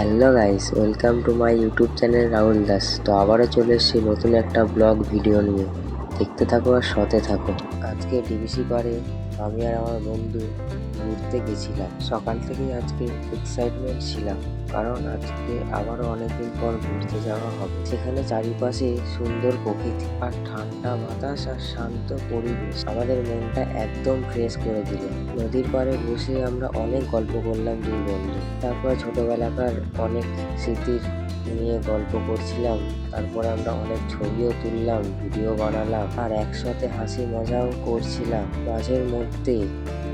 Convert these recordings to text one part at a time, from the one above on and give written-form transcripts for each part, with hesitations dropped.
Hello guys, welcome to my YouTube channel Rahul Das. তো আবারও চলে এসেছি নতুন একটা ব্লগ ভিডিও নিয়ে। দেখতে থাকো আর সাথে থাকো। আজকে ডিবিসি পাড়ে আমি আর আমার বন্ধু ঘুরতে গেছিলাম। সকাল থেকেই আজকে এক্সাইটমেন্ট ছিলাম, কারণ আজকে আবারও অনেকদিন পর ঘুরতে যাওয়া হবে। সেখানে চারিপাশে সুন্দর প্রকৃতি আর ঠান্ডা বাতাস আর শান্ত পরিবেশ আমাদের মনটা একদম ফ্রেশ করে দিল। নদীর পাড়ে বসে আমরা অনেক গল্প করলাম দুই বন্ধু। তারপর ছোটবেলাকার অনেক স্মৃতির নিয়ে গল্প করছিলাম। তারপরে আমরা অনেক ছবিও তুললাম, ভিডিও বানালাম আর একসাথে হাসি মজাও করছিলাম। মাঝের মধ্যে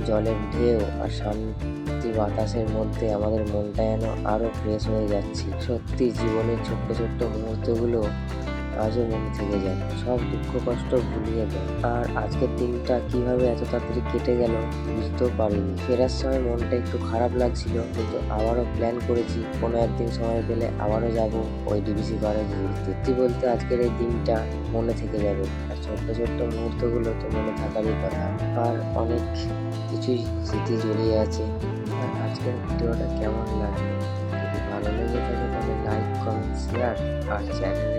জলের ঢেউ আর শান্তি বাতাসের মধ্যে আমাদের মনটা যেন আরো ফ্রেশ হয়ে যাচ্ছে। সত্যি জীবনের ছোট্ট ছোট্ট মুহূর্তগুলো আজও মনে থেকে যায়, সব দুঃখ কষ্ট ভুলিয়ে দেয়। আর আজকের দিনটা কিভাবে এত তাড়াতাড়ি কেটে গেল বুঝতেও পারিনি। ফেরার সময় মনটা একটু খারাপ লাগছিল, কিন্তু আবারও প্ল্যান করেছি কোনো একদিন সময় পেলে আবারও যাব ওই ডিবিসি পাড়ে ঘুরতে। সত্যি বলতে আজকের এই দিনটা মনে থেকে যাবে, আর ছোট্ট ছোট্ট মুহূর্তগুলো তো মনে থাকারই কথা। আর অনেক কিছুই স্মৃতি জড়িয়ে আছে। আর আজকের ভিডিওটা কেমন লাগলো, যদি ভালো লেগে থাকে তাহলে লাইক, কমেন্ট, শেয়ার আর চ্যানেলে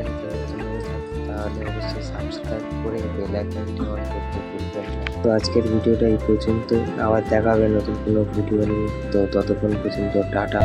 তাহলে অবশ্যই সাবস্ক্রাইব করে বেল আইকনটি অন করতে ভুলবেন না। তো আজকের ভিডিওটা এই পর্যন্ত, আবার দেখা হবে নতুন কোনো ভিডিও নিয়ে। তো ততক্ষণ পর্যন্ত টাটা।